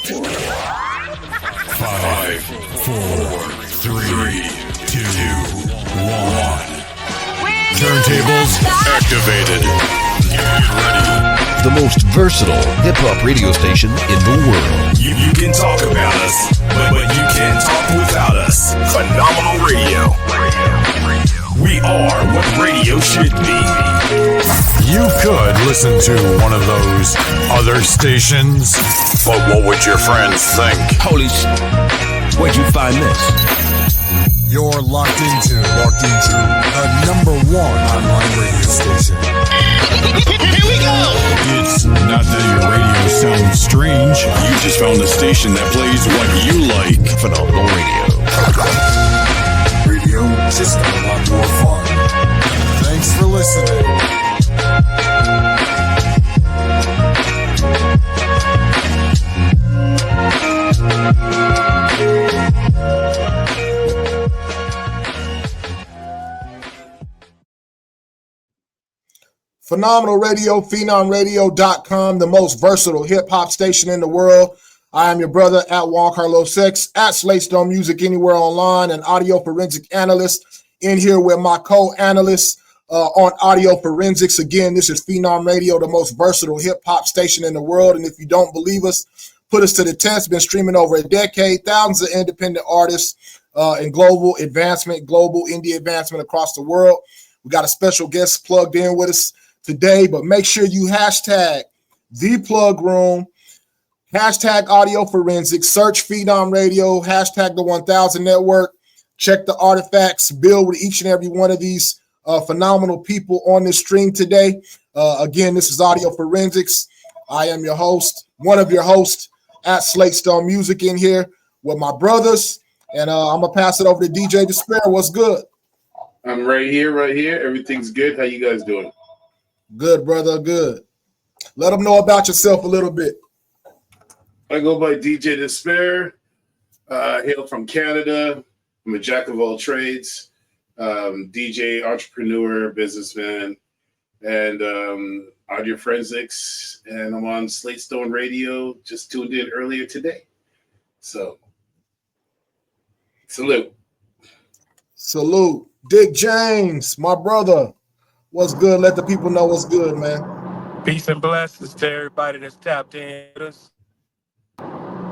5, 4, 3, 2, 1. Turntables activated. Get ready. The most versatile hip-hop radio station in the world. You can talk about us, but you can't talk without us. Phenomenal radio. We are what radio should be. You could listen to one of those other stations, but what would your friends think? Holy where'd you find this? You're locked into the number one online radio station. Here we go! It's not that your radio sounds strange. You just found a station that plays what you like. Phenomenal radio. Radio just got a lot more fun. Thanks for listening. Phenomenal Radio, PhenomRadio.com, the most versatile hip-hop station in the world. I am your brother at Juan Carlos X, at Slatestone Music Anywhere Online, an audio forensic analyst in here with my co-analysts on audio forensics. Again, this is Phenom Radio, the most versatile hip-hop station in the world. And if you don't believe us, put us to the test. Been streaming over a decade, thousands of independent artists in global indie advancement across the world. We got a special guest plugged in with us today, but make sure you hashtag the plug room, hashtag audio forensics, search Phenom Radio, hashtag the 1000 network, check the artifacts, build with each and every one of these phenomenal people on this stream today. Again, this is audio forensics. I am your host, one of your hosts at Slatestone Music in here with my brothers, and I'm gonna pass it over to DJ Despair. What's good? I'm right here. Everything's good. How you guys doing? Good, brother. Good. Let them know about yourself a little bit. I go by DJ Despair. Hail from Canada. I'm a jack of all trades, DJ, entrepreneur, businessman, and audio forensics. And I'm on Slatestone Radio. Just tuned in earlier today. So, salute. Salute. Dick James, my brother. What's good? Let the people know what's good, man. Peace and blessings to everybody that's tapped in with us.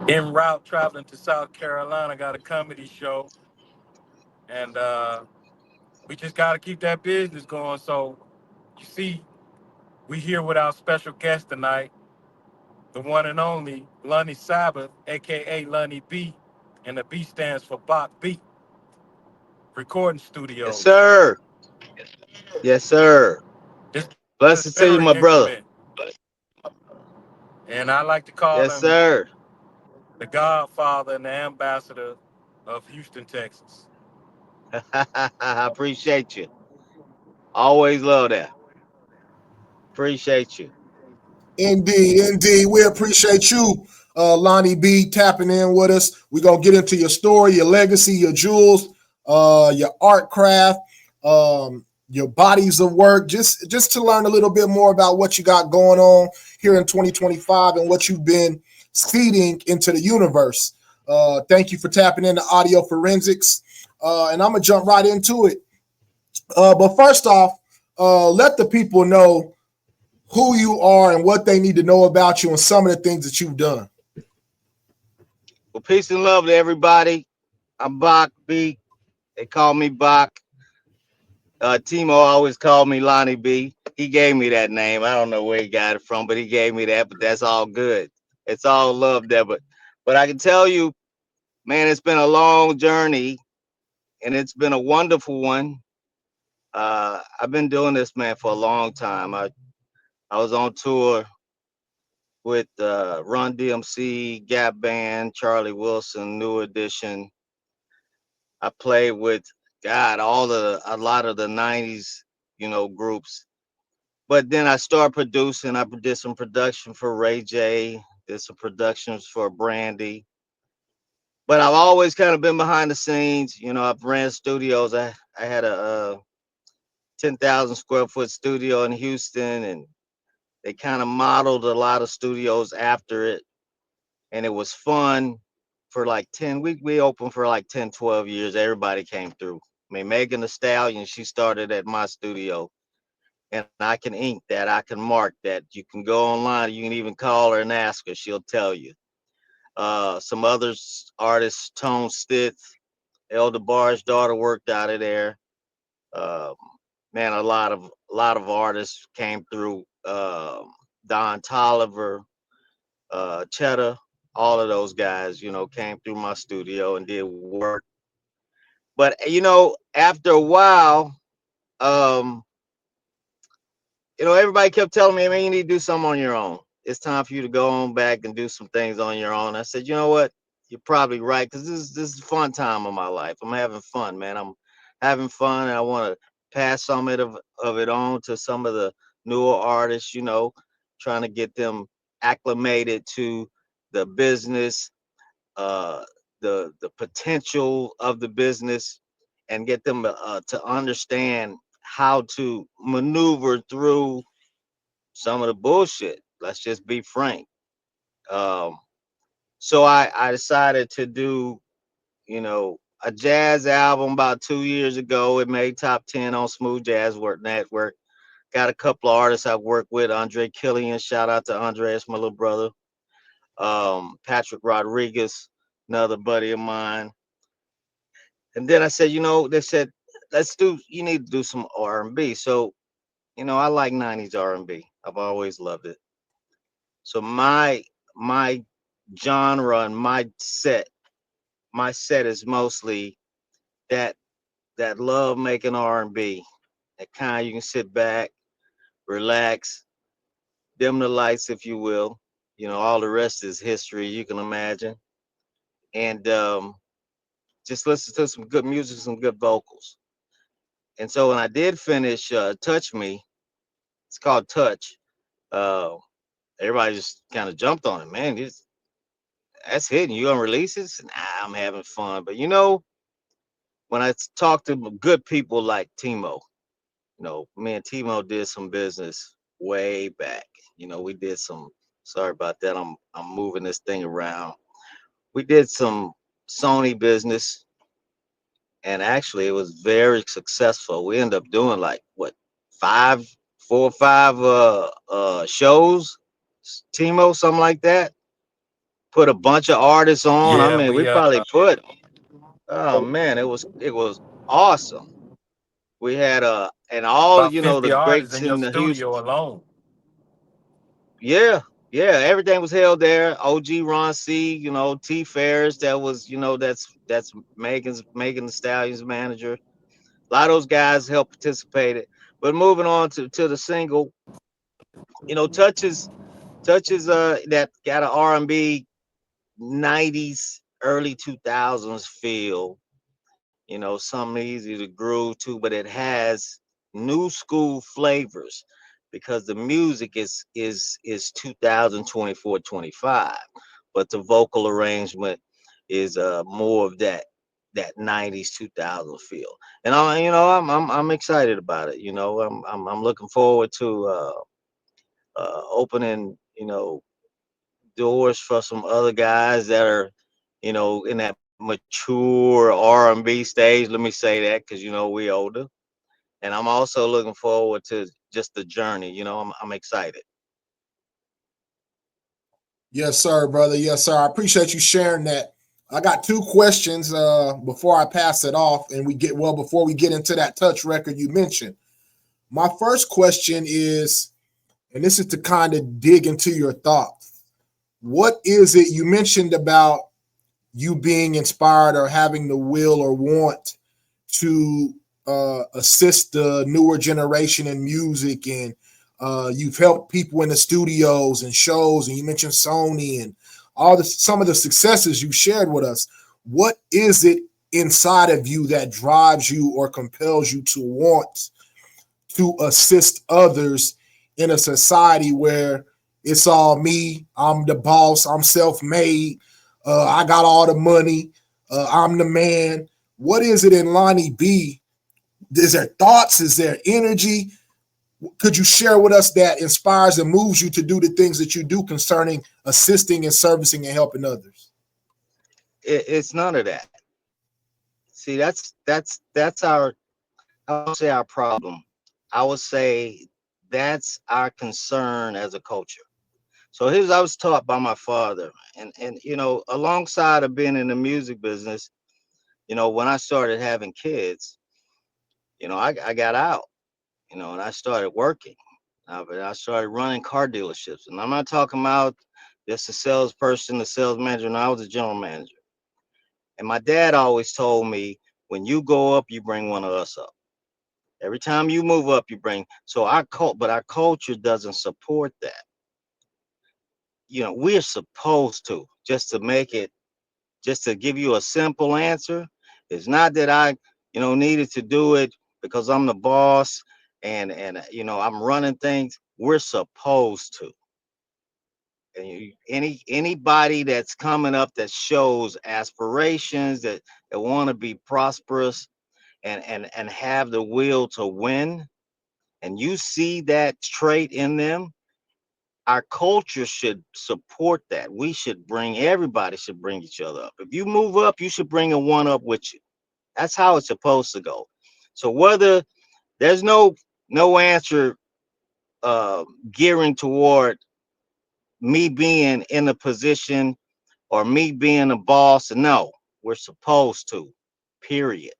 En route, traveling to South Carolina, got a comedy show. And we just got to keep that business going. So, you see, we here with our special guest tonight, the one and only Lonnie Sabbath, a.k.a. Lonnie B. And the B stands for Bach Beat. Recording studio. Yes, sir. Yes, sir. Blessed to you, my brother. And I like to call him sir. The Godfather and the Ambassador of Houston, Texas. I appreciate you. Always love that. Appreciate you. Indeed. We appreciate you, Lonnie B, tapping in with us. We're going to get into your story, your legacy, your jewels, your art craft, your bodies of work, just to learn a little bit more about what you got going on here in 2025 and what you've been feeding into the universe. Thank you for tapping into audio forensics. And I'm going to jump right into it. But first off, let the people know who you are and what they need to know about you and some of the things that you've done. Well, peace and love to everybody. I'm Bach B. They call me Bach. Timo always called me Lonnie B. He gave me that name. I don't know where he got it from, but he gave me that. But that's all good. It's all love there. But I can tell you, man, it's been a long journey, and it's been a wonderful one. I've been doing this, man, for a long time. I was on tour with Run DMC, Gap Band, Charlie Wilson, New Edition. I played with a lot of the 90s, groups. But then I started producing. I did some production for Ray J, did some productions for Brandy. But I've always kind of been behind the scenes. I've ran studios. I had a 10,000 square foot studio in Houston, and they kind of modeled a lot of studios after it. and it was fun for like 10 we opened for like 10, 12 years. Everybody came through. I mean, Megan Thee Stallion, she started at my studio, and I can ink that, I can mark that. You can go online, you can even call her and ask her, she'll tell you. Some others artists, Tone Stith, Elder Bar's daughter worked out of there. Um, Man, a lot of artists came through. Don Tolliver, Cheddar, all of those guys, came through my studio and did work. But after a while, um, everybody kept telling me, man, you need to do something on your own. It's time for you to go on back and do some things on your own. I said, you know what? You're probably right, because this is a fun time of my life. I'm having fun, man. I'm having fun, and I want to pass some of it on to some of the newer artists, trying to get them acclimated to the business, uh, the potential of the business, and get them to understand how to maneuver through some of the bullshit. Let's just be frank. Um, so I decided to do, a jazz album about 2 years ago. It made top 10 on Smooth Jazz Work Network. Got a couple of artists I've worked with. Andre Killian, shout out to Andre, it's my little brother. Patrick Rodriguez, another buddy of mine. And then I said, they said, you need to do some R&B. So, I like 90s R&B. I've always loved it. So my genre and my set is mostly that love making R&B. That kind you can sit back, relax, dim the lights, if you will. All the rest is history, you can imagine. And just listen to some good music, some good vocals. And so when I did finish Touch Me, it's called Touch. Uh, Everybody just kind of jumped on it, man. That's hitting. You gonna release it? Nah, I'm having fun. But when I talk to good people like Timo, me and Timo did some business way back. We did some. Sorry about that. I'm moving this thing around. We did some Sony business, and actually it was very successful. We ended up doing like what, 4 or 5 shows, Timo, something like that. Put a bunch of artists on. I Yeah, mean, we we probably put, oh man, it was awesome. We had and all, about 50 the artists greats in your in the Houston. studio alone. Yeah, yeah, everything was held there. OG Ron C, T Ferris, that was, that's Megan the Stallion's manager. A lot of those guys helped participated. But moving on to the single, touches that got an R&B 90s, early 2000s feel. Something easy to groove to, but it has new school flavors because the music is 2024, 25, but the vocal arrangement is more of that 90s 2000 feel. And I'm excited about it. I'm looking forward to opening, doors for some other guys that are, in that mature R&B stage. Let me say that, because we older. And I'm also looking forward to just the journey. I'm excited. Yes, sir, brother. Yes, sir. I appreciate you sharing that. I got 2 questions before I pass it off, and before we get into that touch record you mentioned. My first question is, and this is to kind of dig into your thoughts. What is it you mentioned about you being inspired or having the will or want to assist the newer generation in music, and you've helped people in the studios and shows, and you mentioned Sony and some of the successes you shared with us. What is it inside of you that drives you or compels you to want to assist others in a society where it's all me, I'm the boss, I'm self-made, I got all the money, I'm the man? What is it in Lonnie B? Is there thoughts? Is there energy? could you share with us that inspires and moves you to do the things that you do concerning assisting and servicing and helping others? It's none of that. See, that's our, I would say, our problem. I would say that's our concern as a culture. So here's, I was taught by my father, and you know, alongside of being in the music business, you know, when I started having kids, you know, I got out, you know, and I started working. I started running car dealerships, and I'm not talking about just a salesperson, the sales manager. No, I was a general manager. And my dad always told me, when you go up, you bring one of us up. Every time you move up, you bring. So but our culture doesn't support that. You know, we're supposed to, just to make it, just to give you a simple answer. It's not that I, you know, needed to do it because I'm the boss and you know, I'm running things. We're supposed to. And anybody that's coming up that shows aspirations, that want to be prosperous and have the will to win, and you see that trait in them, our culture should support that. We should bring, everybody should bring each other up. If you move up, you should bring a one up with you. That's how it's supposed to go. So whether there's no answer gearing toward me being in a position or me being a boss, no, we're supposed to, period.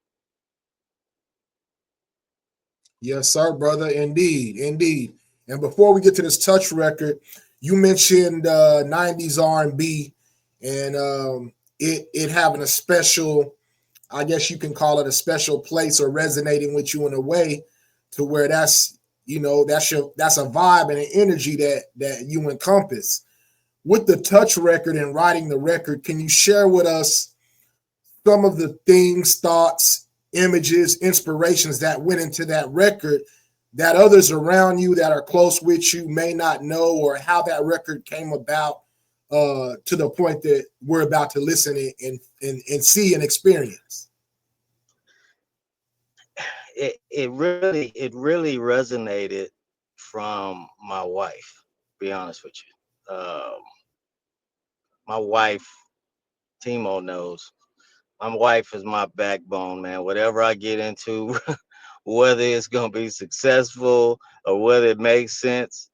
Yes, sir, brother. Indeed, indeed. And before we get to this touch record, you mentioned 90s R&B and it having a special, I guess you can call it a special place, or resonating with you in a way to where that's, you know, that's a vibe and an energy that you encompass. With the touch record and writing the record, can you share with us some of the things, thoughts, images, inspirations that went into that record that others around you that are close with you may not know, or how that record came about to the point that we're about to listen and see and experience? It really resonated from my wife, to be honest with you. My wife, Timo knows, my wife is my backbone, man. Whatever I get into, whether it's gonna be successful or whether it makes sense,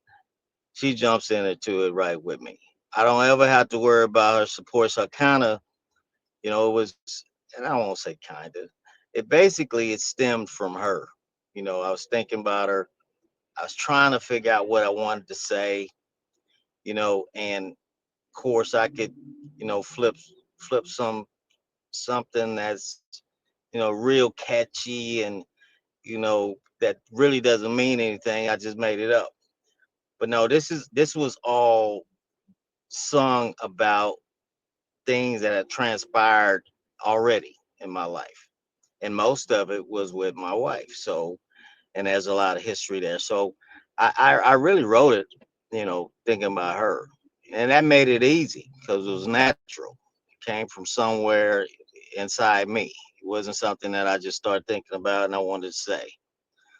she jumps into it right with me. I don't ever have to worry about her support. So kind of, you know, it was, and I won't say kind of, it basically, it stemmed from her. You know, I was thinking about her. I was trying to figure out what I wanted to say, you know, and of course I could, you know, flip something that's, you know, real catchy and, you know, that really doesn't mean anything. I just made it up. But no, this was all sung about things that had transpired already in my life. And most of it was with my wife. So, and there's a lot of history there. So I really wrote it, you know, thinking about her. And that made it easy because it was natural. It came from somewhere inside me. It wasn't something that I just started thinking about and I wanted to say.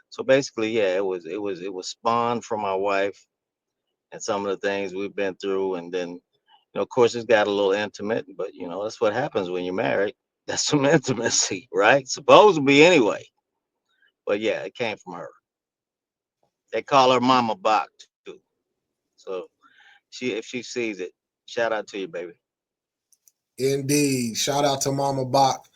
So basically, yeah, it was spawned from my wife and some of the things we've been through. And then, you know, of course, it's got a little intimate, but you know, that's what happens when you're married. That's some intimacy, right? Supposed to be anyway. But yeah, it came from her. They call her Mama Bach too. So if she sees it, shout out to you, baby. Indeed. Shout out to Mama Bach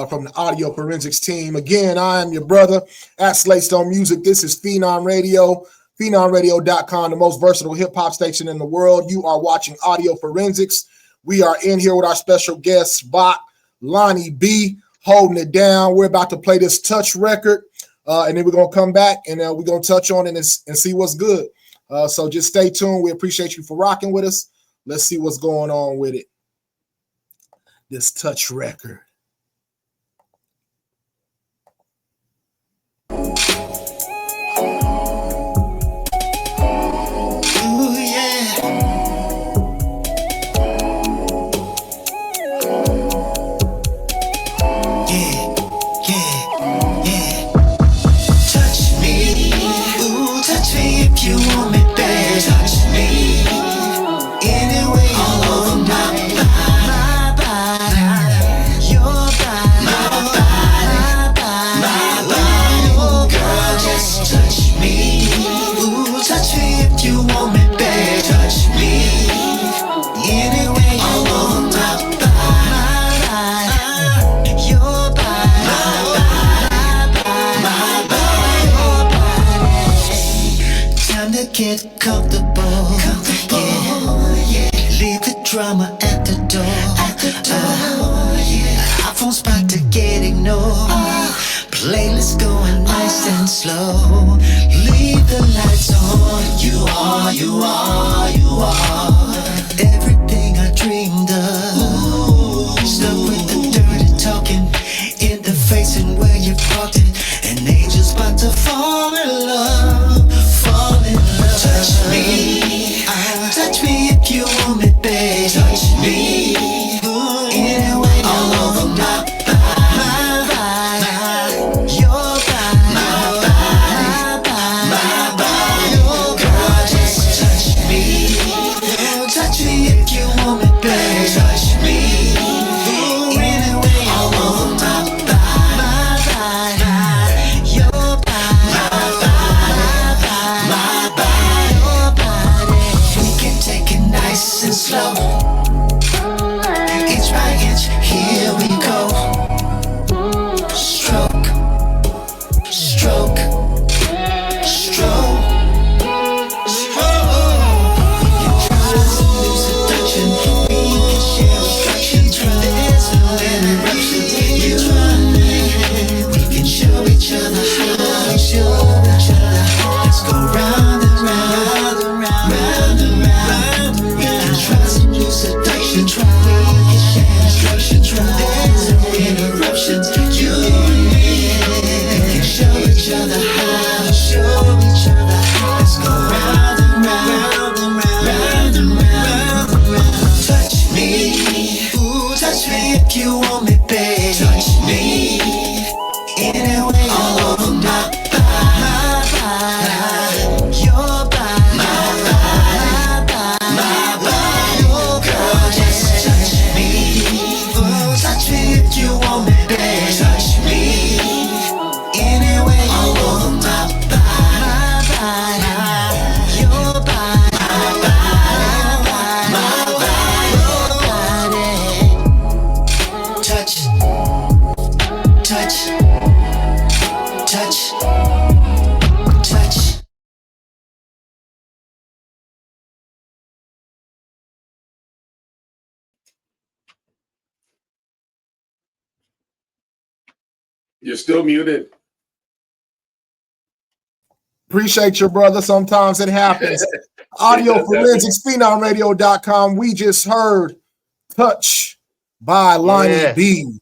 from the Audio Forensics team. Again, I am your brother at Slaystone Music. This is Phenom Radio, PhenomRadio.com, the most versatile hip hop station in the world. You are watching Audio Forensics. We are in here with our special guest, Bach, Lonnie B, holding it down. We're about to play this touch record, and then we're going to come back and we're going to touch on it and see what's good. So just stay tuned. We appreciate you for rocking with us. Let's see what's going on with it. This touch record. Touch Yeah, iPhone's about to get ignored. Playlist going nice and slow. Leave the lights on. You are everything I dreamed of. Stuck with the dirty talking in the face and where you parked it. An angel's about to fall in love. Touch me if you want me, babe. Touch me anyway, all over my body, your body, my body, your body. Just touch me if you want me, babe. Touch me anyway, all over my body, your body, my body, your body. We can take it nice and slow. Inch by inch, here we go. Stroke, stroke, stroke, stroke. We can try some new seduction. We can share instructions. There's no interruptions. You and me, we can show each other how. Show each other how. Let's go round and round, round and round. We can try some new seduction. We can share instructions. There's no interruptions. You and me, we can show each other how. Show each other how. Let's go round and round, round and round. Touch me, touch me if you want me, babe. Touch me anyway, all over my body, your body, my body, your body. Just touch me if you want me, babe. Touch me anyway, all over my body, your body, my body, your body. Touch, touch, touch, touch. You're still muted. Appreciate your brother. Sometimes it happens. Audio Forensics, PHENOMRadio.com. We just heard Touch by Lonnie B.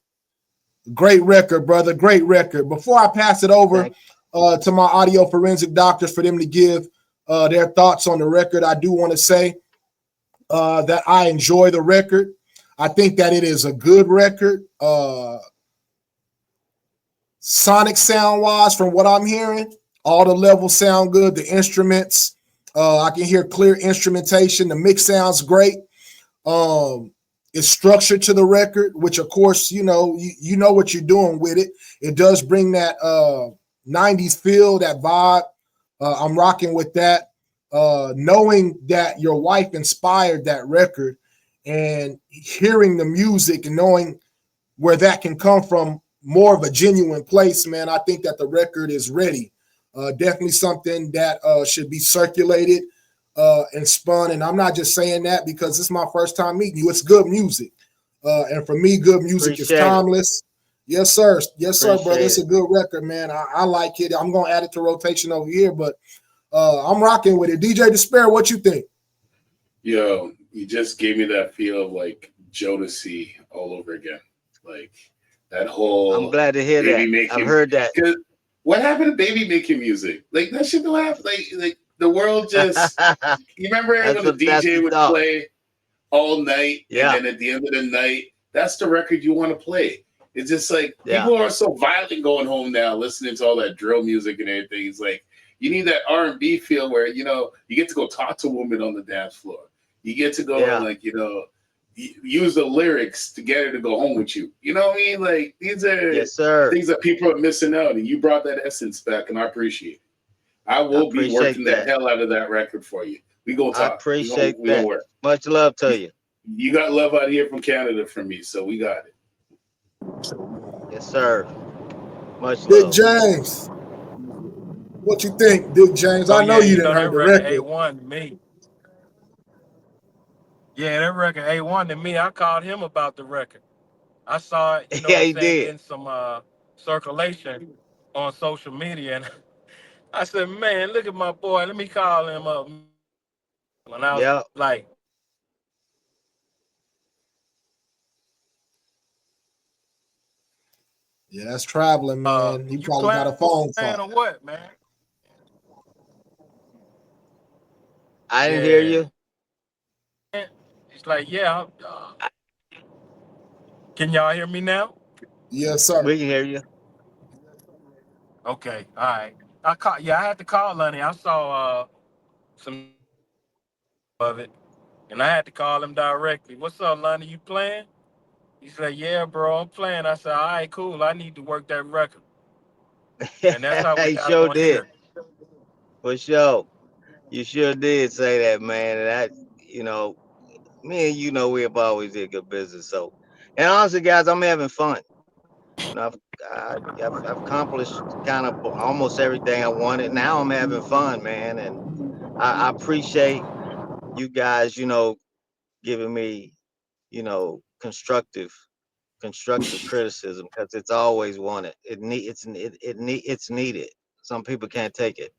Great record, brother. Great record. Before I pass it over to my audio forensic doctors for them to give their thoughts on the record, I do want to say that I enjoy the record. I think that it is a good record. Sonic sound-wise, from what I'm hearing, all the levels sound good. The instruments, I can hear clear instrumentation. The mix sounds great. It's structured to the record, which of course, you know what you're doing with it. It does bring that 90s feel, that vibe. I'm rocking with that. Knowing that your wife inspired that record and hearing the music and knowing where that can come from, more of a genuine place, man, I think that the record is ready. Definitely something that should be circulated and spun. And I'm not just saying that because it's my first time meeting you. It's good music. And for me, good music is timeless. Yes, sir. Yes, sir, brother. It's a good record, man. I like it. I'm going to add it to rotation over here, but I'm rocking with it. DJ Despair, what you think? Yo, you just gave me that feel of like Jodeci all over again. Like that whole. I'm glad to hear that. I've heard that. What happened to baby making music? Like that shit don't happen. Like the world just. You remember when the DJ would play all night, and then at the end of the night, that's the record you want to play. It's just like people are so violent going home now, listening to all that drill music and everything. It's like you need that R&B feel where you get to go talk to a woman on the dance floor. You get to go and use the lyrics to get her to go home with you. You know what I mean? Like these are things that people are missing out, and you brought that essence back, and I appreciate it. I will be working the hell out of that record for you. We gonna talk. I appreciate that. Work. Much love to you. You got love out here from Canada from me, so we got it. Yes, sir. Much Big love. James. What you think, Big James? I know you didn't heard the record. A1 me. Yeah, that record A1 to me. I called him about the record. I saw it, you know what Yeah, I'm he saying, did. getting some circulation on social media, and I said, man, look at my boy. Let me call him up. And I was Yeah. like, Yeah, that's traveling, man. He you probably got a phone playing call. or what, man? I didn't hear Yeah. you. It's like, yeah. Can y'all hear me now? Yes, sir. We can hear you. Okay, all right. I had to call Lonnie. I saw some of it, and I had to call him directly. What's up, Lonnie? You playing? He said, yeah, bro, I'm playing. I said, all right, cool. I need to work that record. And that's how we He got sure on did. here. For sure. You sure did say that, man. And me and we have always did good business. So, and honestly, guys, I'm having fun. You know, I've accomplished kind of almost everything I wanted. Now I'm having fun, man. And I appreciate you guys, giving me, constructive criticism because it's always wanted. It's needed. Some people can't take it,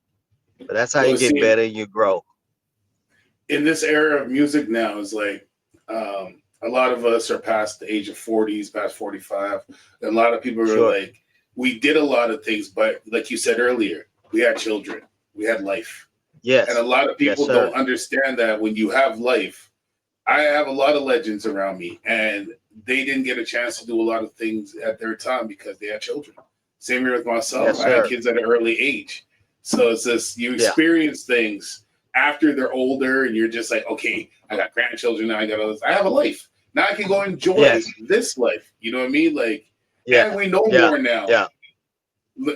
but that's how you Well, get see, better and you grow. in this era of music now, is like a lot of us are past the age of 40s, past 45. And a lot of people are Sure. like, we did a lot of things, but like you said earlier, we had children, we had life. And a Yes. lot of Yes, people sir. don't understand that when you have life, I have a lot of legends around me, and they didn't get a chance to do a lot of things at their time because they had children. Same here with myself. Yes, I had sir. kids at an early age. So it's just you Yeah. experience things after they're older, and you're just like, okay, I got grandchildren now. I got all this. I have a life. Now I can go enjoy Yes. this life. You know what I mean? Like, and Yeah. we know Yeah. more now. Yeah.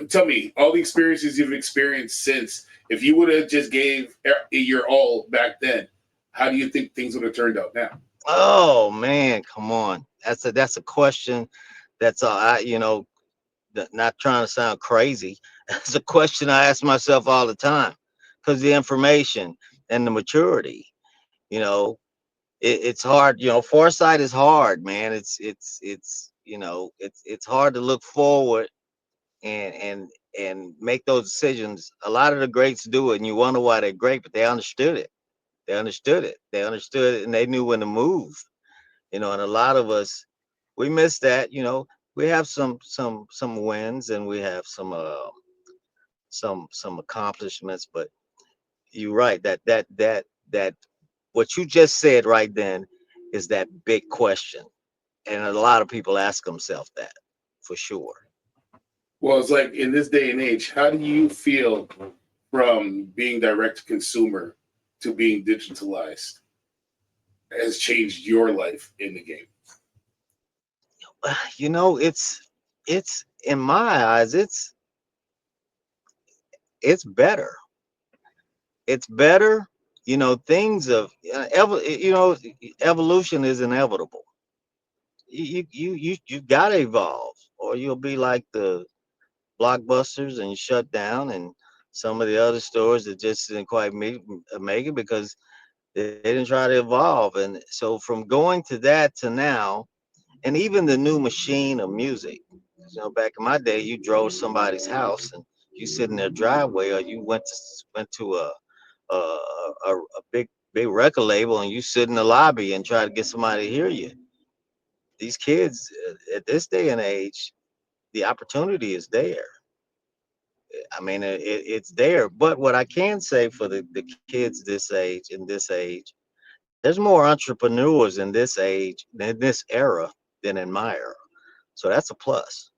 Tell me, all the experiences you've experienced since, if you would have just gave your all back then, how do you think things would have turned out now? Oh man, come on. That's a question. That's not trying to sound crazy. That's a question I ask myself all the time because the information and the maturity. You know, it's hard. Foresight is hard, man. It's hard to look forward and make those decisions. A lot of the greats do it, and you wonder why they're great, but they understood it. They understood it. They understood it, and they knew when to move. And a lot of us, we miss that. We have some wins, and we have some accomplishments, but you're right. That what you just said right then is that big question, and a lot of people ask themselves that for sure. Well, it's like in this day and age, how do you feel from being direct to consumer to being digitalized has changed your life in the game? It's in my eyes, it's better. It's better. Things of evolution is inevitable. You gotta evolve, or you'll be like the blockbusters and shut down, and some of the other stores that just didn't quite make it because they didn't try to evolve. And so from going to that to now, and even the new machine of music. Back in my day, you drove to somebody's house and you sit in their driveway, or you went to a big record label and you sit in the lobby and try to get somebody to hear you. These kids at this day and age, the opportunity is there. I mean, it's there. But what I can say for the kids in this age, there's more entrepreneurs in this age, in this era, than in my era. So that's a plus.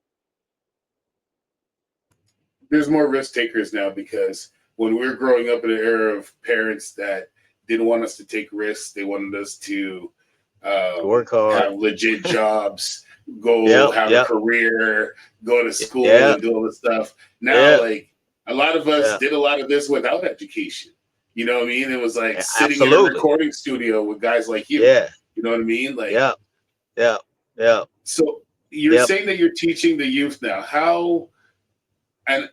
There's more risk takers now because when we were growing up in an era of parents that didn't want us to take risks, they wanted us to Work hard. have legit jobs, go Yep, have a yep, career, go to school, yeah, and do all this stuff. Now, yeah, like a lot of us yeah. did a lot of this without education. You know what I mean? It was like sitting in a Absolutely. recording studio with guys like you. Yeah, You know what I mean? Like, yeah, yeah, yeah, so you're yep. saying that you're teaching the youth now. How, and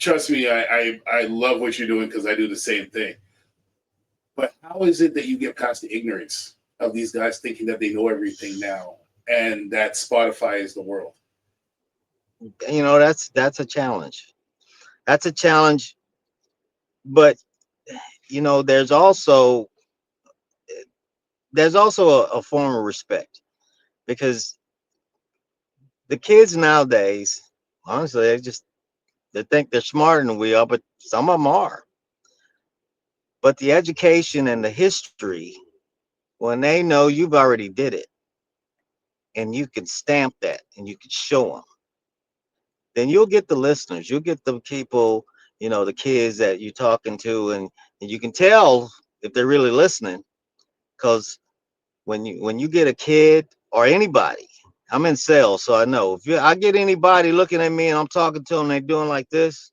trust me, I love what you're doing because I do the same thing. But how is it that you get past the ignorance? of these guys thinking that they know everything now and that Spotify is the world. You know, that's a challenge. That's a challenge. But you know, there's also a form of respect, because the kids nowadays, honestly, they think they're smarter than we are, but some of them are. But the education and the history, when they know you've already did it, and you can stamp that and you can show them, then you'll get the listeners, you'll get the people, you know, the kids that you're talking to, and you can tell if they're really listening. Because when you get a kid or anybody, I'm in sales, so I know I get anybody looking at me and I'm talking to them, they doing like this,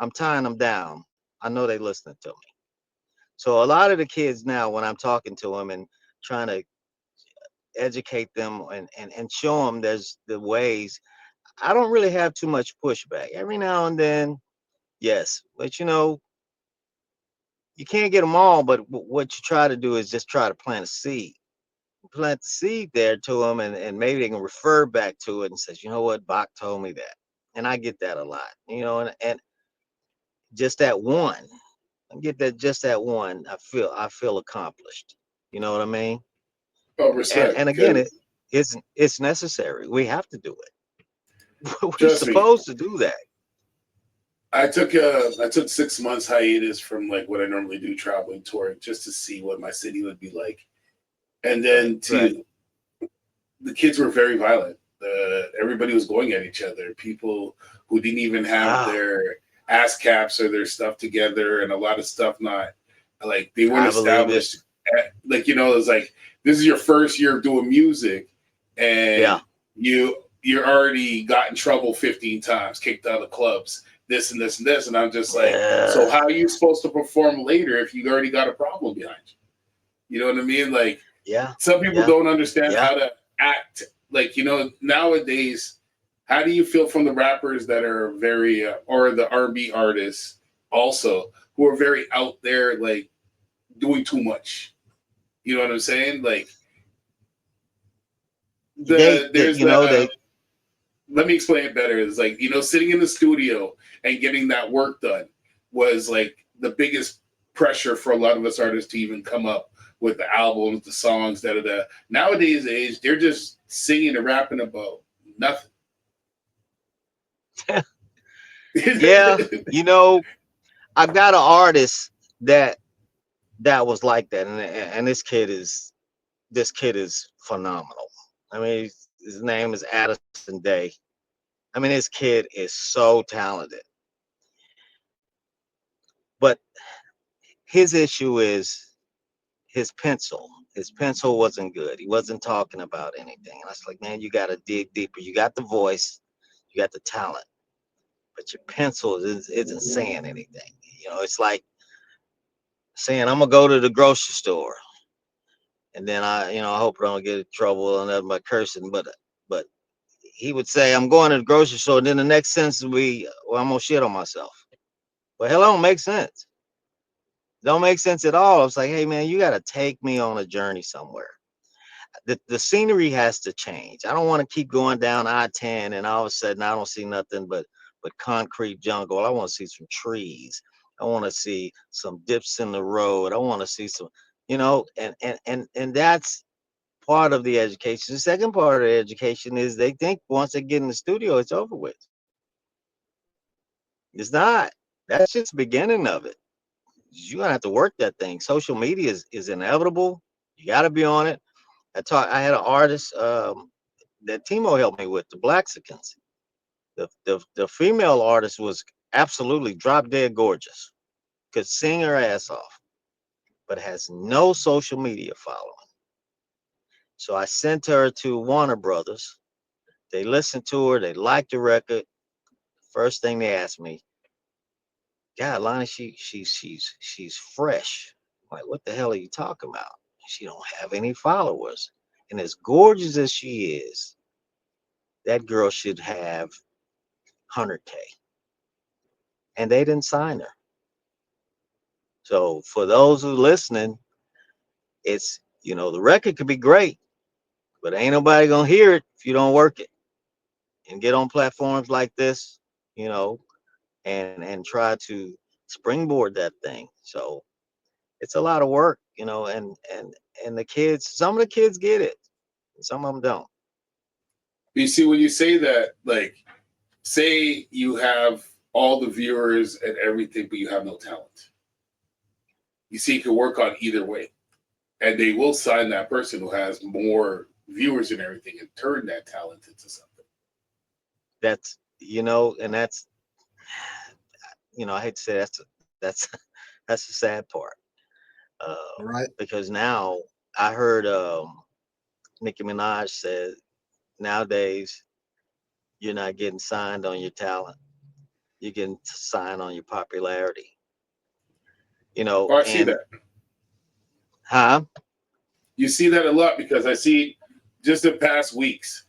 I'm tying them down. I know they listening to me. So a lot of the kids now, when I'm talking to them and trying to educate them and show them there's the ways, I don't really have too much pushback. Every now and then, yes, but you know, you can't get them all. But what you try to do is just try to plant the seed there to them, and maybe they can refer back to it and says, you know what, Bach told me that, and I get that a lot, you know, and just that one, I get that just that one, I feel accomplished. You know what I mean? Oh, And respect. and again, Because it's necessary. We have to do it. We're trust me, supposed to do that. I took 6 months hiatus from like what I normally do, traveling touring, just to see what my city would be like. And Right, then right. the kids were very violent. Everybody was going at each other. People who didn't even have Wow, their ass caps or their stuff together, and a lot of stuff not like they weren't I believe it. established. Like it's like this is your first year of doing music, Yeah, and you're already got in trouble 15 times, kicked out of clubs, this and this and this, and I'm just like, so yeah, how are you supposed to perform later if you already got a problem behind you? You know what I mean? Like yeah, some people yeah, don't understand yeah. how to act. Like nowadays, how do you feel from the rappers that are very or the R&B artists also who are very out there, like doing too much? You know what I'm saying? Like They there's you know, they let me explain it better. It's like sitting in the studio and getting that work done was like the biggest pressure for a lot of us artists to even come up with the albums, the songs, da da da. Nowadays, age they're just singing and rapping about nothing. yeah, you know, I've got an artist that was like that, and this kid is phenomenal. I mean, his name is Addison Day. I mean, this kid is so talented, but his issue is his pencil. His pencil wasn't good. He wasn't talking about anything. And I was like, man, you got to dig deeper. You got the voice, you got the talent, but your pencil isn't saying anything. You know, it's like saying, I'm gonna go to the grocery store, and then I hope I don't get in trouble and nothing by cursing, but he would say, I'm going to the grocery store, and then the next sentence would be, well, I'm gonna shit on myself. Well, hell, don't make sense. Don't make sense at all. It's like, hey man, you got to take me on a journey somewhere. The scenery has to change. I don't want to keep going down I-10 and all of a sudden I don't see nothing but concrete jungle. I want to see some trees. I want to see some dips in the road. I want to see some, and that's part of the education. The second part of the education is they think once they get in the studio, it's over with. It's not. That's just the beginning of it. You're gonna have to work that thing. Social media is inevitable. You got to be on it. I had an artist that Timo helped me with, the Blaxicans. The female artist was absolutely drop dead gorgeous, could sing her ass off, but has no social media following. So I sent her to Warner Brothers. They listened to her. They liked the record. First thing they asked me, God, Lonnie, she's fresh. I'm like, what the hell are you talking about? She don't have any followers. And as gorgeous as she is, that girl should have 100K. And they didn't sign her. So for those who listening, it's You know, the record could be great, but ain't nobody gonna hear it if you don't work it and get on platforms like this, you know, and try to springboard that thing. So it's a lot of work, you know, and the kids, some of the kids get it, and some of them don't. You see, when you say that, like, say you have all the viewers and everything, but you have no talent. You see, you can work on either way. And they will sign that person who has more viewers and everything and turn that talent into something. That's, you know, and that's, you know, I hate to say that's that's the sad part. Right. Because now I heard Nicki Minaj said nowadays you're not getting signed on your talent. You're getting signed on your popularity. You know, Oh, I see and that. huh? You see that a lot because I see just the past weeks,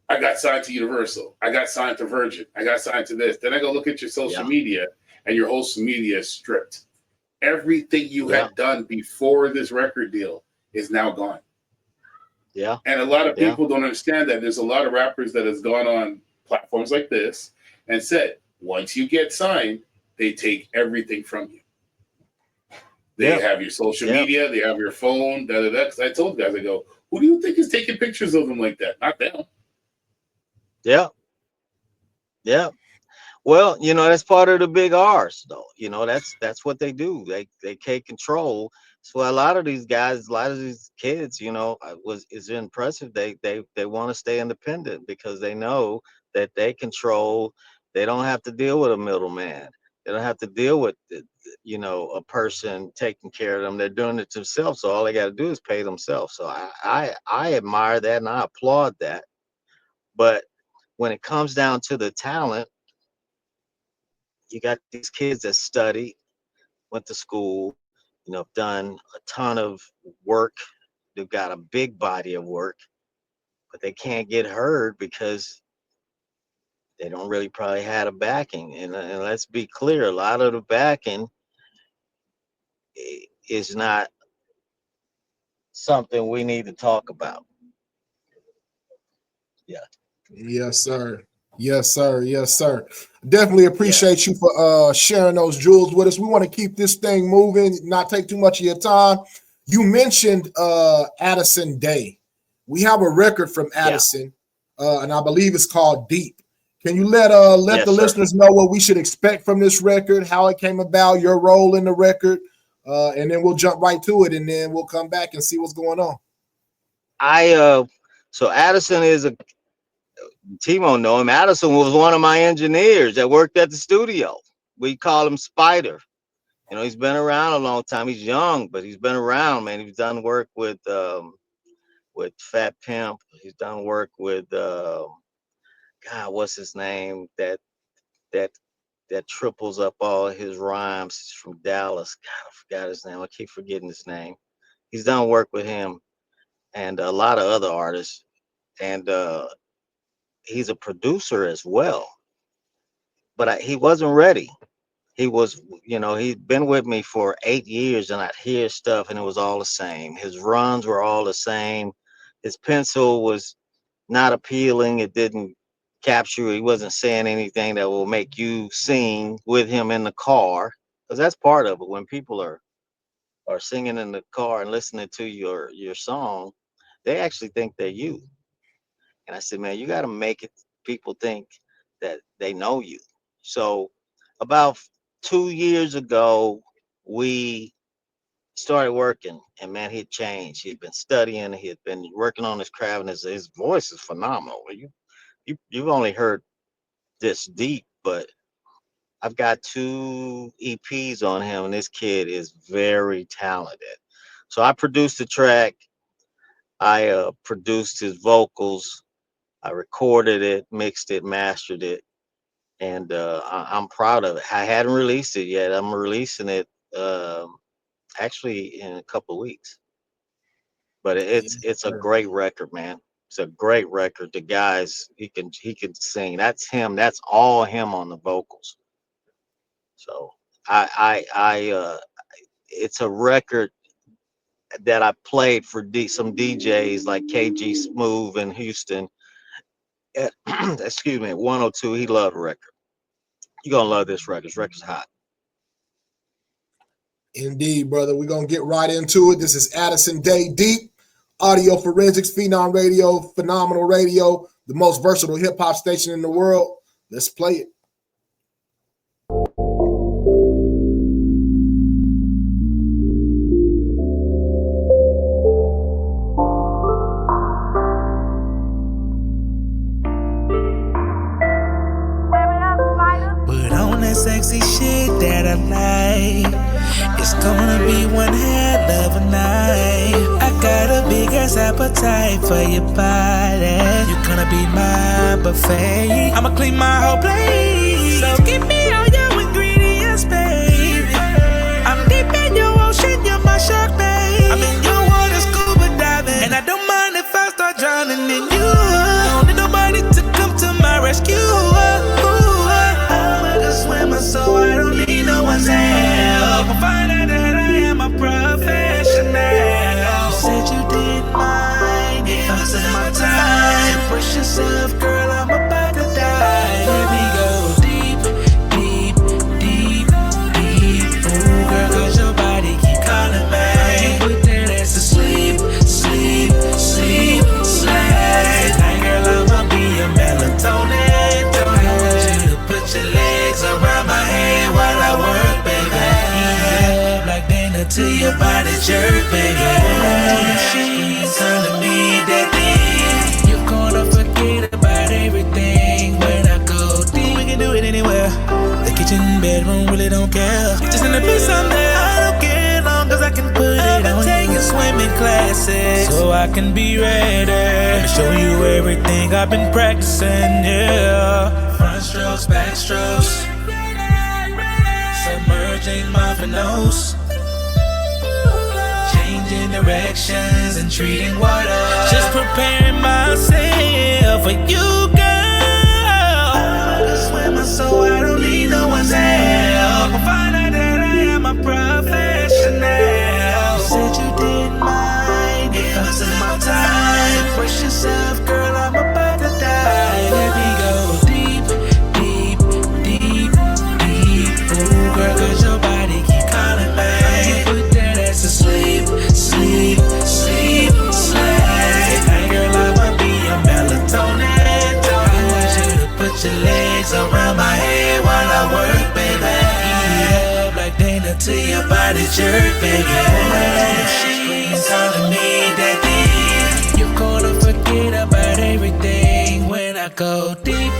I got signed to Universal. I got signed to Virgin. I got signed to this. Then I go look at your social Yeah, media and your whole social media is stripped. Everything you yeah, had done before this record deal is now gone. yeah, And a lot of yeah, people don't understand that. There's a lot of rappers that has gone on platforms like this and said, once you get signed, they take everything from you. They yeah, have your social yeah, media, they have your phone, da da da. Because I told guys, I go, who do you think is taking pictures of them like that? Not them. yeah, yeah. Well, you know, that's part of the big R's, though. You know, that's what they do. They take control. So a lot of these guys, a lot of these kids, you know, was is impressive. They want to stay independent because they know that they control. They don't have to deal with a middleman. They don't have to deal with you know, a person taking care of them. They're doing it themselves. So all they got to do is pay themselves. So I admire that and I applaud that. But when it comes down to the talent, you got these kids that study, went to school, you know, have done a ton of work. They've got a big body of work, but they can't get heard because they don't really probably had a backing. And let's be clear, a lot of the backing is not something we need to talk about. Yeah, Yes, sir. Yes, sir. Yes, sir. Definitely yeah, appreciate you for sharing those jewels with us. We want to keep this thing moving, not take too much of your time. You mentioned Addison Day. We have a record from yeah, Addison, and I believe it's called Deep. Can you let the yes, sir. listeners know what we should expect from this record, how it came about, your role in the record, and then we'll jump right to it, and then we'll come back and see what's going on. I so Addison is a Timo know him. Addison was one of my engineers that worked at the studio. We call him Spider. You know, he's been around a long time. He's young, but he's been around, man. He's done work with Fat Pimp. He's done work with God, what's his name? That that triples up all his rhymes. He's from Dallas. God, I forgot his name. I keep forgetting his name. He's done work with him and a lot of other artists. And he's a producer as well. But he wasn't ready. He was, you know, he'd been with me for 8 years and I'd hear stuff and it was all the same. His runs were all the same. His pencil was not appealing. It didn't capture. He wasn't saying anything that will make you sing with him in the car. Because that's part of it. When people are singing in the car and listening to your song, they actually think they're you. And I said, man, you got to make it people think that they know you. So about 2 years ago, we started working, and man, he'd changed. He'd been studying, he had been working on his craft, and his voice is phenomenal. You've only heard this deep, but I've got 2 EPs on him, and this kid is very talented. So I produced the track. I produced his vocals. I recorded it, mixed it, mastered it, and I'm proud of it. I hadn't released it yet. I'm releasing it actually in a couple of weeks. But Yes, it's a sir. great record, man. It's a great record. The guys he can sing. That's him. That's all him on the vocals. So I it's a record that I played for some DJs like KG Smooth in Houston. Excuse me, at 102. He loved the record. You're gonna love this record. This record's hot. Indeed, brother. We're going to get right into it. This is Addison Day Deep, Audio Forensics, Phenom Radio, Phenomenal Radio, the most versatile hip-hop station in the world. Let's play it. Put on that sexy shit that I like. It's gonna be one hell of a night. I got a big ass appetite for your body. You're gonna be my buffet. I'ma clean my whole plate. So give me all your ingredients, baby. I'm deep in your ocean, you're my shark, babe. I'm in your water scuba diving, and I don't mind if I start drowning in you. Don't need nobody to come to my rescue. I'm a good swimmer, so I don't need no one's help. I'll find out that I am a professional. You said you didn't mind if I took my time. Push yourself, girl, I'm about to die. Here we go, deep, deep, deep, deep. Ooh, girl, 'cause your body keep calling me. Put that ass to sleep, sleep, sleep, sleep. Hey, girl, I'ma be your melatonin. Your legs around my head while I work, baby. Yeah, like Dana to your body jerk, baby. She's telling me that deep. You're gonna forget about everything when I go deep. We can do it anywhere. The kitchen, bedroom, really don't care. Just in the bed somewhere. I don't care long as I can put it on. Taking swimming classes so I can be ready. Let me show you everything I've been practicing, yeah. Front strokes, back strokes, submerging my nose, changing directions and treating water. Just preparing myself for you, girl. I'm a good swimmer, so I don't need no one's help. I'll find out that I am a professional. You said you didn't mind if I took my time. Push yourself, girl, I'm about to die. Here we go. Girl, 'cause your body keep calling me. Put that ass to sleep, sleep, sleep, sleep. Hey girl, I'ma be your melatonin. I want you to put your legs around my head while I work, baby. Yeah, like Dana to your body jerk, baby. She's calling me that deep. You're gonna forget about everything when I go deep.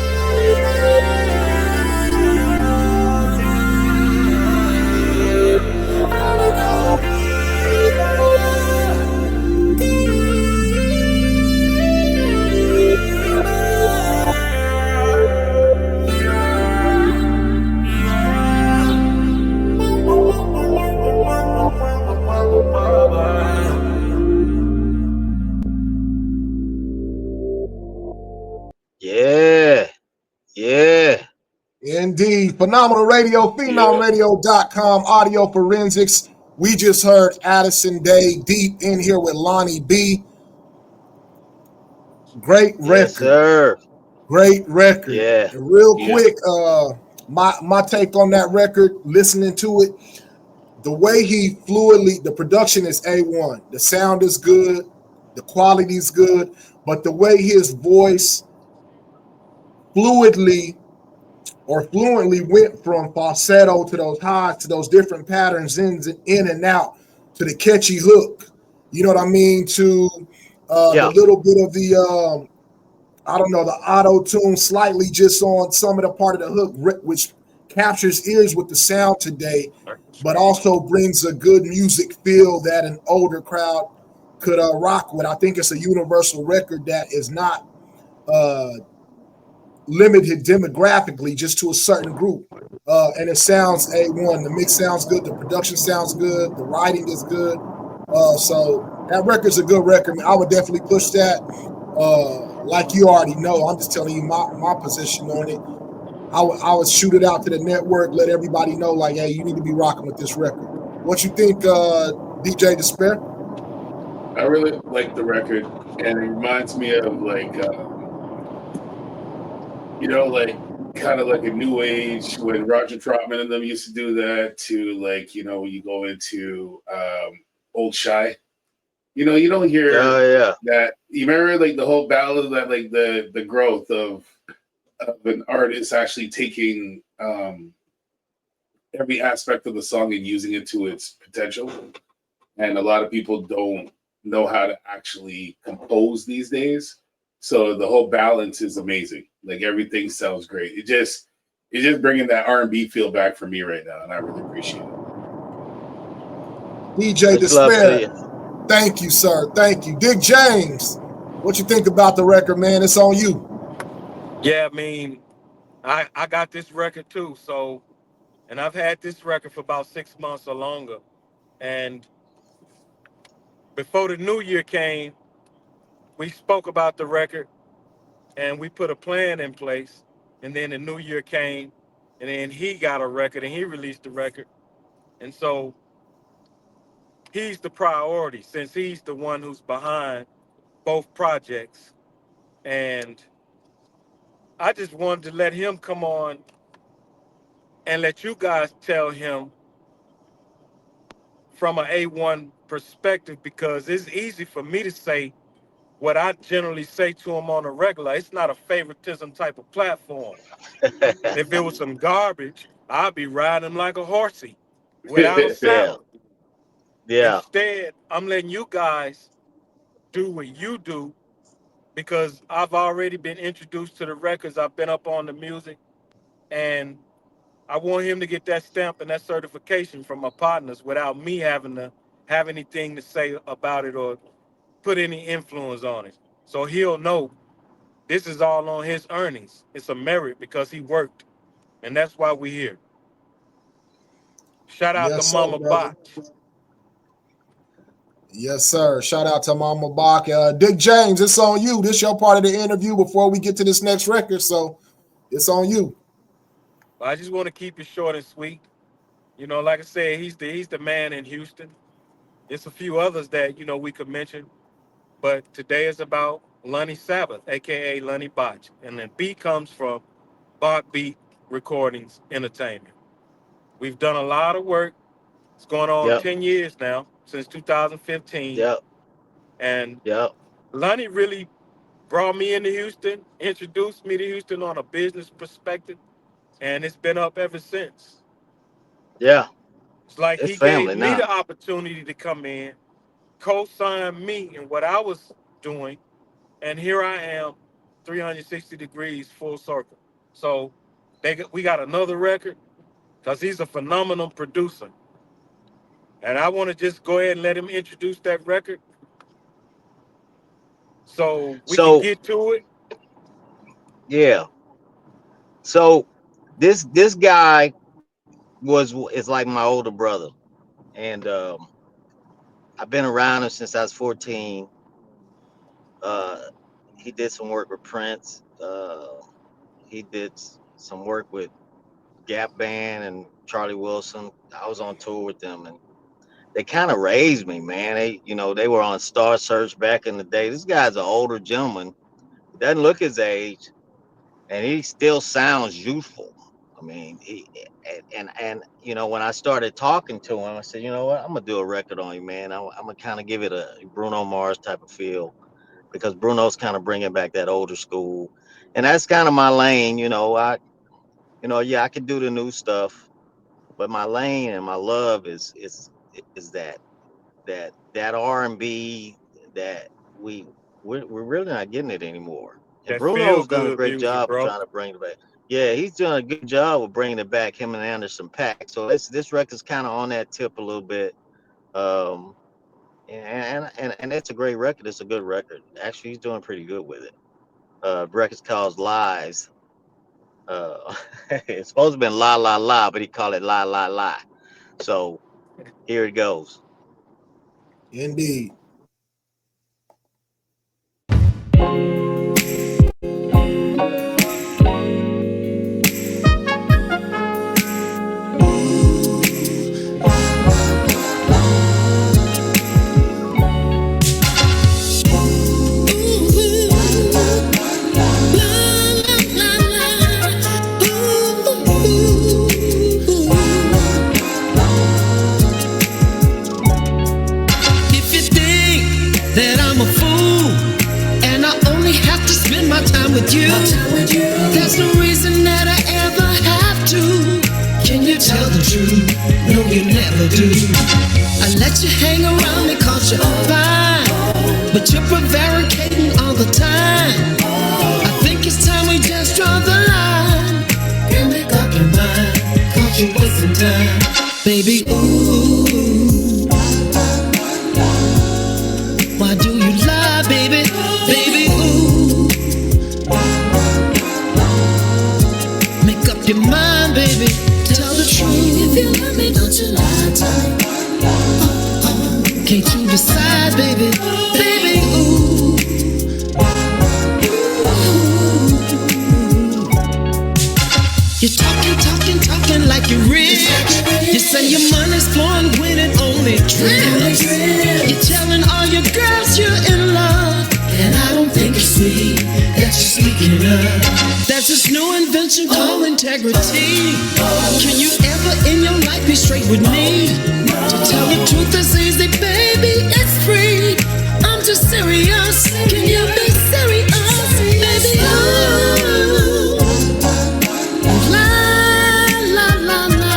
Yeah, yeah. Indeed. Phenomenal Radio, PhenomRadio.com, Audio Forensics. We just heard Addison Day Deep in here with Lonnie B. Great record. Yes, sir. Great record. Yeah. And real quick, my take on that record, listening to it, the way he fluidly, the production is A1. The sound is good. The quality is good. But the way his voice fluently went from falsetto to those highs to those different patterns in and out to the catchy hook. You know what I mean? To the little bit of the the auto tune slightly just on some of the part of the hook, which captures ears with the sound today, but also brings a good music feel that an older crowd could rock with. I think it's a universal record that is not limited demographically just to a certain group. And it sounds A1. The mix sounds good. The production sounds good. The writing is good. So that record's a good record. I would definitely push that. Like you already know, I'm just telling you my position on it. I would shoot it out to the network, let everybody know, like, hey, you need to be rocking with this record. What you think, DJ Despair? I really like the record, and it reminds me of like like kind of like a new age when Roger Troutman and them used to do that. To like when you go into Old Shy. You don't hear Oh yeah. that. You remember like the whole ballad of that, like the growth of an artist actually taking every aspect of the song and using it to its potential. And a lot of people don't know how to actually compose these days. So the whole balance is amazing. Like everything sounds great. It's just bringing that R&B feel back for me right now, and I really appreciate it. DJ Much love to Despair. you. Thank you, sir. Thank you. Dick James, what you think about the record, man? It's on you. Yeah, I mean, I got this record too. So, and I've had this record for about 6 months or longer. And before the new year came, we spoke about the record and we put a plan in place. And then the new year came, and then he got a record and he released the record. And so he's the priority since he's the one who's behind both projects. And I just wanted to let him come on and let you guys tell him from an A1 perspective, because it's easy for me to say what I generally say to him on a regular. It's not a favoritism type of platform. If it was some garbage, I'd be riding him like a horsey without a Yeah. saddle. Yeah. Instead, I'm letting you guys do what you do because I've already been introduced to the records. I've been up on the music, and I want him to get that stamp and that certification from my partners without me having to have anything to say about it or put any influence on it. So he'll know this is all on his earnings. It's a merit because he worked, and that's why we're here. Shout out to Yes, sir, Mama brother. Bot. Yes, sir. Shout out to Mama Bach. Dick James, it's on you. This your part of the interview before we get to this next record, so it's on you. I just want to keep it short and sweet. Like I said, he's the man in Houston. There's a few others that we could mention, but today is about Lonnie Sabbath, aka Lonnie Botch, and the B comes from Bach Beat Recordings Entertainment. We've done a lot of work. It's going on Yep. 10 years now, since 2015, Yep. and Yep. Lonnie really brought me into Houston, introduced me to Houston on a business perspective, and it's been up ever since. Yeah. It's like It's he gave family me now. the opportunity to come in, co-sign me in what I was doing, and here I am, 360 degrees full circle. So we got another record because he's a phenomenal producer, and I want to just go ahead and let him introduce that record so we can So get to it. yeah. So this guy is like my older brother, and I've been around him since I was 14. Uh, he did some work with Prince. He did some work with Gap Band and Charlie Wilson. I was on tour with them, and they kind of raised me, man. They were on Star Search back in the day. This guy's an older gentleman. He doesn't look his age, and he still sounds youthful. I mean, and when I started talking to him, I said, you know what, I'm gonna do a record on you, man. I'm gonna kind of give it a Bruno Mars type of feel because Bruno's kind of bringing back that older school, and that's kind of my lane. Yeah, I can do the new stuff, but my lane and my love is that R&B that we we're really not getting it anymore. And That feel Bruno's done a good great music, job of bro. trying to bring it back. Yeah, he's doing a good job of bringing it back. Him and Anderson .Paak. So this record's kind of on that tip a little bit. Um, and it's a great record. It's a good record. Actually, he's doing pretty good with it. The record's called Lies. It's supposed to be La La La, but he called it La La La. So here it goes. Indeed. time with you. There's no reason that I ever have to. Can you tell the truth? No, you never do. I let you hang around me 'cause you're fine, but you're prevaricating all the time. I think it's time we just draw the line. Girl, make up your mind, 'cause you're wasting time. Baby, ooh, why do you lie, baby? Baby, ooh, make up your mind, baby. Tell the truth. If you love me, don't you lie to me. Can't you decide, baby? Baby, ooh. You're talking like you're rich. You say your money's flowing when it only drips. You're telling all your girls you're in love, and I don't think it's sweet that you're speaking of. There's this new invention called integrity. Can you ever in your life be straight with me? To tell the truth is easy, baby, it's free. I'm just serious. Can you be serious, baby? Oh, la la la la,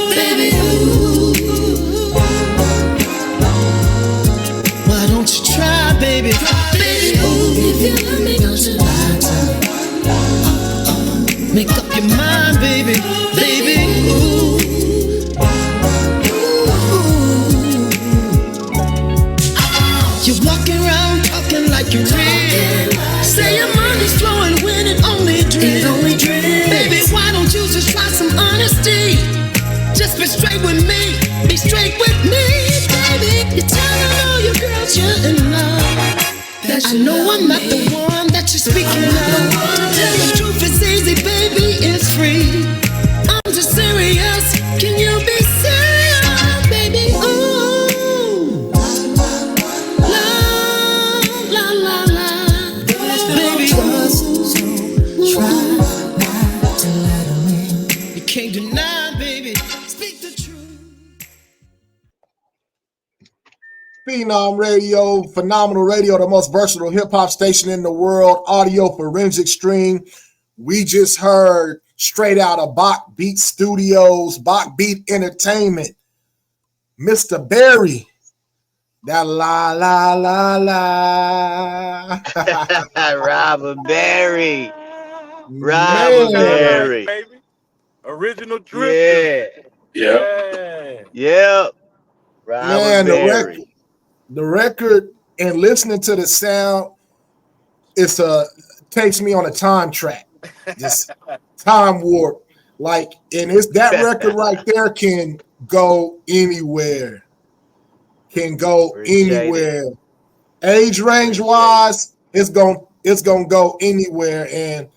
baby. Ooh, why don't you try, baby? Baby, ooh, if you love me, don't you lie to me. Make up your mind, baby. Baby, ooh. You're walking around talking like you're real. Say your money's flowing when it only drips. Baby, why don't you just try some honesty? Just be straight with me. Be straight with me, baby. You're telling all your girls you're in love. I know I'm not the one that you're speaking of. Tell the truth is easy, baby, it's free. I'm just serious. Can you be serious, baby? Ooh, la la la la, baby. Try not to let them in. You can't deny, baby. Speak the truth. Phenom Radio, Phenomenal Radio, the most versatile hip-hop station in the world, audio forensic stream. We just heard straight out of Bach Beat Studios, Bach Beat Entertainment, Mr. Barry. That la la la la. Robert Berry. Man. Robert Berry. Baby. Original Drifter. Yeah. Yep. Yeah. Yep. Robert Man, Berry. the record and listening to the sound, it's takes me on a time track, just time warp. Like, and it's that record right there can go anywhere. Can go anywhere. Age range wise, it's gonna go anywhere, and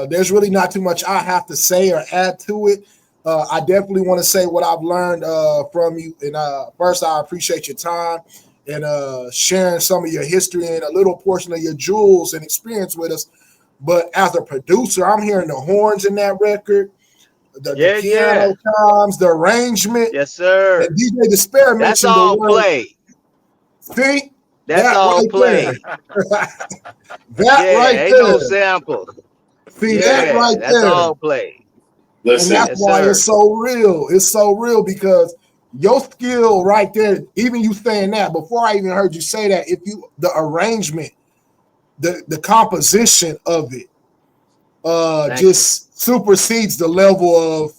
there's really not too much I have to say or add to it. I definitely want to say what I've learned from you. And first, I appreciate your time and sharing some of your history and a little portion of your jewels and experience with us. But as a producer, I'm hearing the horns in that record, the piano chimes, the arrangement. Yes, sir. And DJ Despair mentioned that's all the word. play. See? That's that all right play. That right ain't there. No sample. See, that right that's there. That's all play. Listen, and that's why it's so real. It's so real because your skill right there, even you saying that, before I even heard you say that, if you the arrangement, the composition of it just supersedes the level of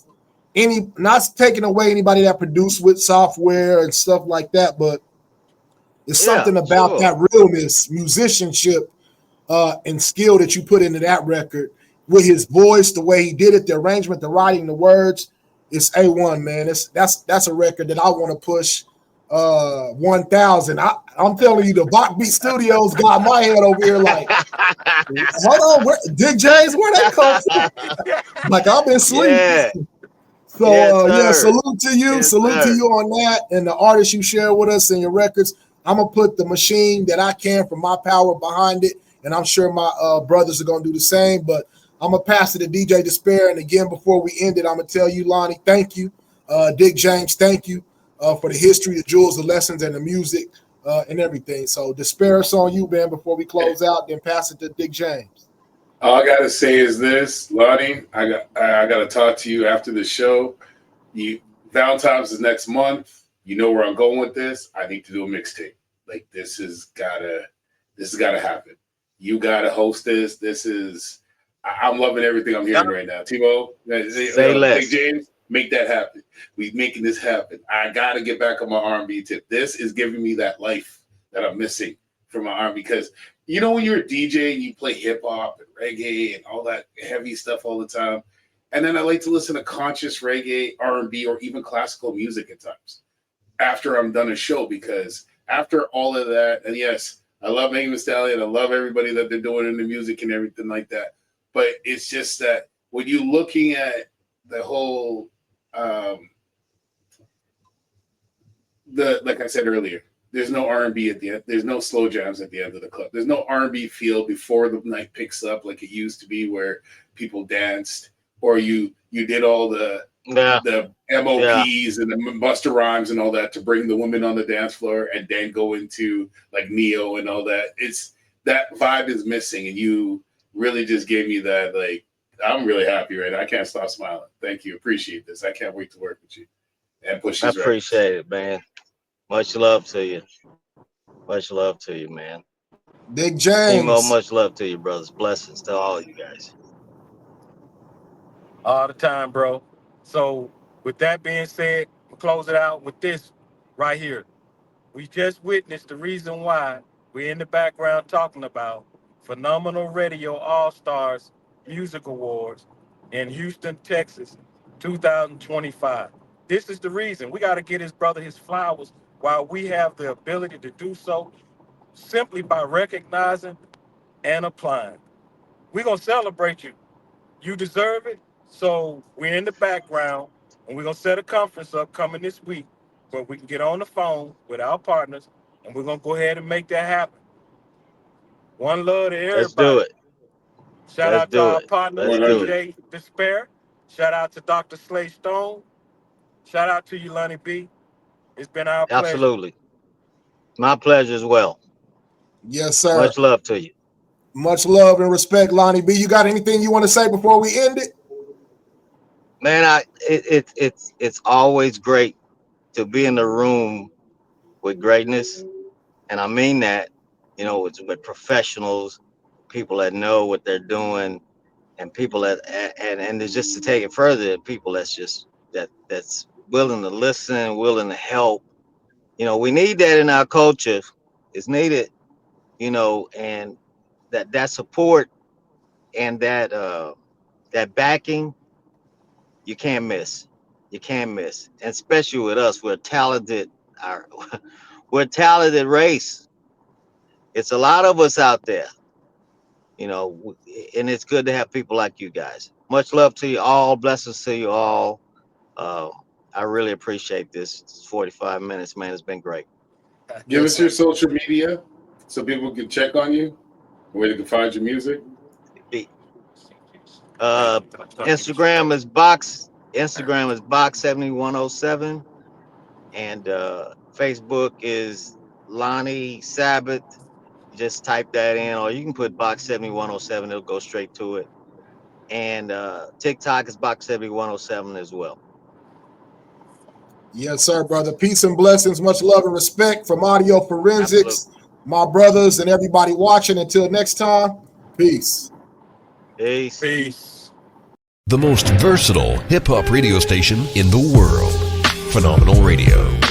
any, not taking away anybody that produced with software and stuff like that, but it's something about that realness, musicianship, and skill that you put into that record with his voice, the way he did it, the arrangement, the writing, the words. It's A1, man. That's a record that I want to push 1,000. I'm telling you, the Bach Beat Studios got my head over here like, hold on, Dick James, where they come from? Like, I've been sleeping. Yeah. So, salute to you. Salute to sir. you on that and the artists you share with us and your records. I'm going to put the machine that I can from my power behind it, and I'm sure my brothers are going to do the same, but I'm going to pass it to DJ Despair. And again, before we end it, I'm going to tell you, Lonnie, thank you. Dick James, thank you for the history, the jewels, the lessons, and the music. and everything. So Despair, it's on you, man, before we close out, then pass it to Dick James. All I gotta say is this, Lonnie. I gotta talk to you after the show. Valentine's is next month. You know where I'm going with this. I need to do a mixtape. Like this has gotta happen. You gotta host this. I'm loving everything I'm hearing right now. Timo, Say less. Big James, make that happen. We making this happen. I gotta get back on my R&B tip. This is giving me that life that I'm missing from my R&B, because you know when you're a DJ and you play hip hop and reggae and all that heavy stuff all the time, and then I like to listen to conscious reggae, R&B, or even classical music at times after I'm done a show, because after all of that, and yes, I love Megan Thee Stallion, I love everybody that they're doing in the music and everything like that, but it's just that when you're looking at the whole, like I said earlier, there's no R&B at the end. There's no slow jams at the end of the club. There's no R&B feel before the night picks up like it used to be, where people danced or you did all the MOPs and the Busta Rhymes and all that to bring the women on the dance floor and then go into like Neo and all that. It's that vibe is missing, and you really just gave me that. Like, I'm really happy right now. I can't stop smiling. Thank you. Appreciate this. I can't wait to work with you and push these. I appreciate it, man. Much love to you. Much love to you, man. Big James. Timo, much love to you, brothers. Blessings to all you guys. All the time, bro. So with that being said, we'll close it out with this right here. We just witnessed the reason why we're in the background talking about Phenomenal Radio All-Stars Music Awards in Houston, Texas, 2025. This is the reason. We got to get his brother his flowers while we have the ability to do so, simply by recognizing and applying. We're going to celebrate you. You deserve it. So we're in the background, and we're going to set a conference up coming this week where we can get on the phone with our partners, and we're going to go ahead and make that happen. One love to everybody. Let's do it. Shout out to our partner, DJ Despair. Shout out to Dr. Slay Stone. Shout out to you, Lonnie B. It's been our pleasure. Absolutely. My pleasure as well. Yes, sir. Much love to you. Much love and respect, Lonnie B. You got anything you want to say before we end it? Man, it's always great to be in the room with greatness, and I mean that. You know, it's with professionals, people that know what they're doing, and people that and it's just to take it further, people that's willing to listen, willing to help. You know, we need that in our culture. It's needed, you know, and that support and that backing, you can't miss. You can't miss. And especially with us, we're talented race. It's a lot of us out there, you know, and it's good to have people like you guys. Much love to you all. Blessings to you all. I really appreciate this 45 minutes, man. It's been great. Give us your social media so people can check on you, where they can find your music. Instagram is Box7107, and Facebook is Lonnie Sabbath. Just type that in, or you can put Box7107. It'll go straight to it. And TikTok is Box7107 as well. Yes, sir, brother. Peace and blessings. Much love and respect from Audio Forensics, my brothers, and everybody watching. Until next time, peace. Peace. Peace. The most versatile hip-hop radio station in the world. Phenomenal Radio.